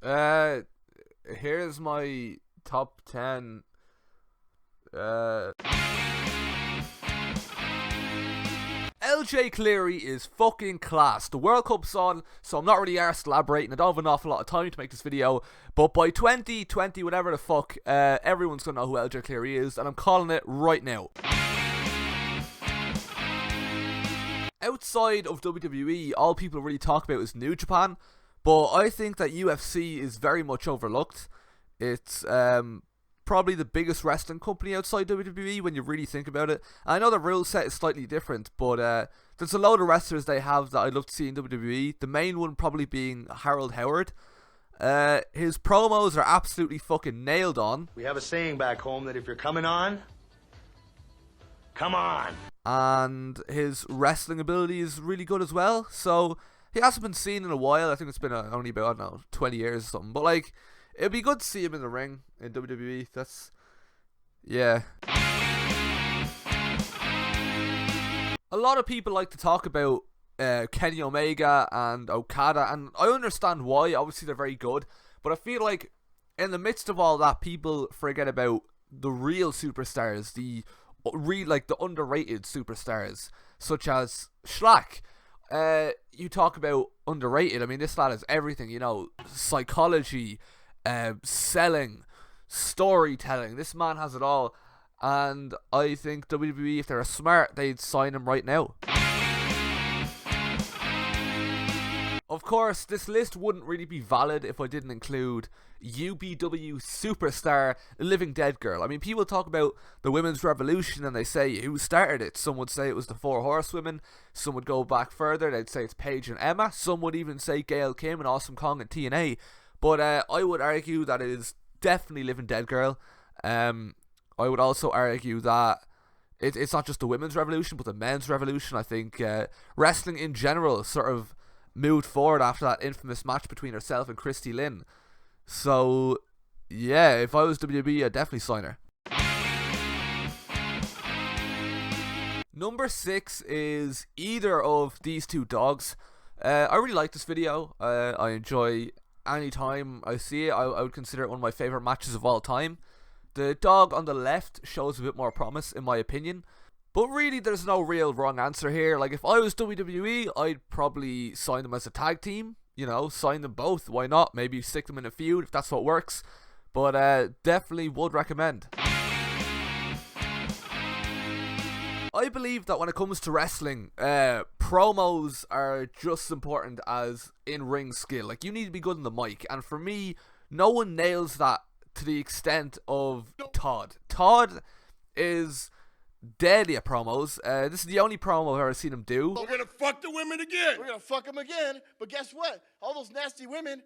Here's my top 10. LJ Cleary is fucking class. The World Cup's on, so I'm not really arsed elaborating. I don't have an awful lot of time to make this video, but by 2020, whatever the fuck, everyone's gonna know who LJ Cleary is, and I'm calling it right now. Outside of WWE, all people really talk about is New Japan, but I think that UFC is very much overlooked. It's probably the biggest wrestling company outside WWE when you really think about it. And I know the rule set is slightly different, but there's a load of wrestlers they have that I'd love to see in WWE. The main one probably being Harold Howard. His promos are absolutely fucking nailed on. We have a saying back home that if you're coming on, come on. And his wrestling ability is really good as well. So he hasn't been seen in a while. I think it's been only about, I don't know, 20 years or something. But like, it'd be good to see him in the ring in WWE. That's, yeah. A lot of people like to talk about Kenny Omega and Okada, and I understand why. Obviously they're very good, but I feel like in the midst of all that, people forget about the real superstars, the underrated superstars, such as Shlak. You talk about underrated, I mean, this lad is everything, you know, psychology, selling, storytelling. This man has it all, and I think WWE, if they're smart, they'd sign him right now. Of course, this list wouldn't really be valid if I didn't include UBW superstar Living Dead Girl. I mean, people talk about the women's revolution and they say who started it. Some would say it was the Four Horsewomen. Some would go back further, they'd say it's Paige and Emma. Some would even say Gail Kim and Awesome Kong and TNA. But I would argue that it is definitely Living Dead Girl. I would also argue that it's not just the women's revolution, but the men's revolution. I think wrestling in general sort of moved forward after that infamous match between herself and Christy Lynn. So, yeah, if I was WWE, I'd definitely sign her. Number 6 is either of these two dogs. I really like this video. I enjoy any time I see it. I would consider it one of my favourite matches of all time. The dog on the left shows a bit more promise, in my opinion. But really, there's no real wrong answer here. Like, if I was WWE, I'd probably sign them as a tag team. You know, sign them both. Why not? Maybe stick them in a feud if that's what works. But definitely would recommend. I believe that when it comes to wrestling, promos are just as important as in-ring skill. Like, you need to be good on the mic. And for me, no one nails that to the extent of Todd. Todd is deadly at promos. This is the only promo I've ever seen him do. We're gonna fuck the women again. We're gonna fuck them again. But guess what? All those nasty women,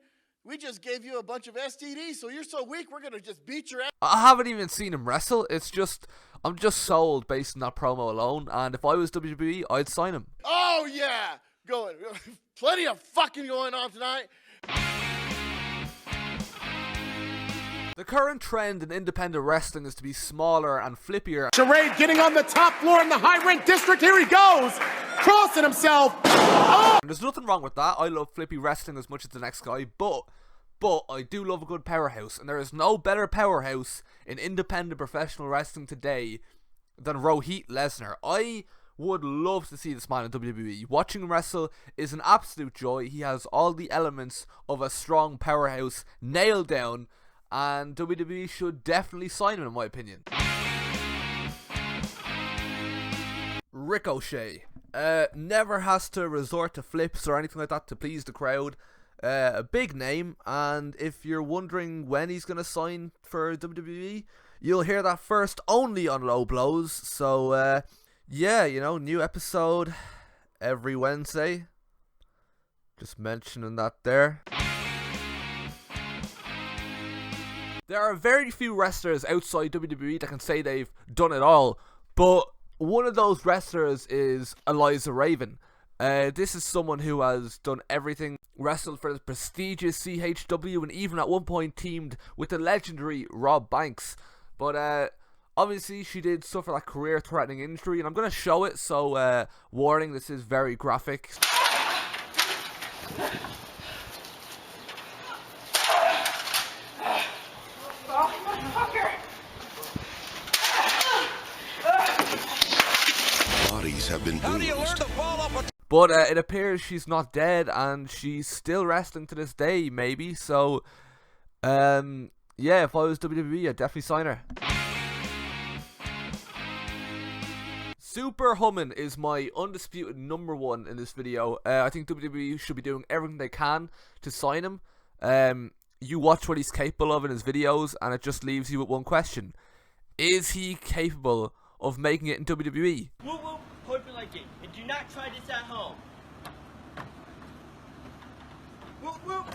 we just gave you a bunch of STDs, so you're so weak, we're gonna just beat your ass. I haven't even seen him wrestle. It's just, I'm just sold based on that promo alone. And if I was WWE, I'd sign him. Oh yeah, going. Plenty of fucking going on tonight. The current trend in independent wrestling is to be smaller and flippier. Charade getting on the top floor in the high rank district. Here he goes, crossing himself. Oh! And there's nothing wrong with that. I love flippy wrestling as much as the next guy, but I do love a good powerhouse, and there is no better powerhouse in independent professional wrestling today than Rohit Lesnar. I would love to see this man in WWE. Watching him wrestle is an absolute joy. He has all the elements of a strong powerhouse nailed down, and WWE should definitely sign him, in my opinion. Ricochet. Never has to resort to flips or anything like that to please the crowd. A big name, and if you're wondering when he's going to sign for WWE, you'll hear that first only on Low Blows. So, yeah, you know, new episode every Wednesday. Just mentioning that there. There are very few wrestlers outside WWE that can say they've done it all, but one of those wrestlers is Eliza Raven. This is someone who has done everything, wrestled for the prestigious CHW, and even at one point teamed with the legendary Rob Banks. But obviously she did suffer that career-threatening injury, and I'm going to show it, so warning, this is very graphic. bodies have been bruised. But it appears she's not dead, and she's still wrestling to this day, maybe. So, yeah, if I was WWE, I'd definitely sign her. Super Humming is my undisputed #1 in this video. I think WWE should be doing everything they can to sign him. You watch what he's capable of in his videos, and it just leaves you with one question. Is he capable of making it in WWE? Whoop whoop, hope you like it. And do not try this at home. Whoop whoop.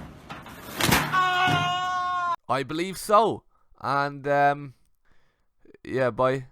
Ah! I believe so. And, yeah, bye.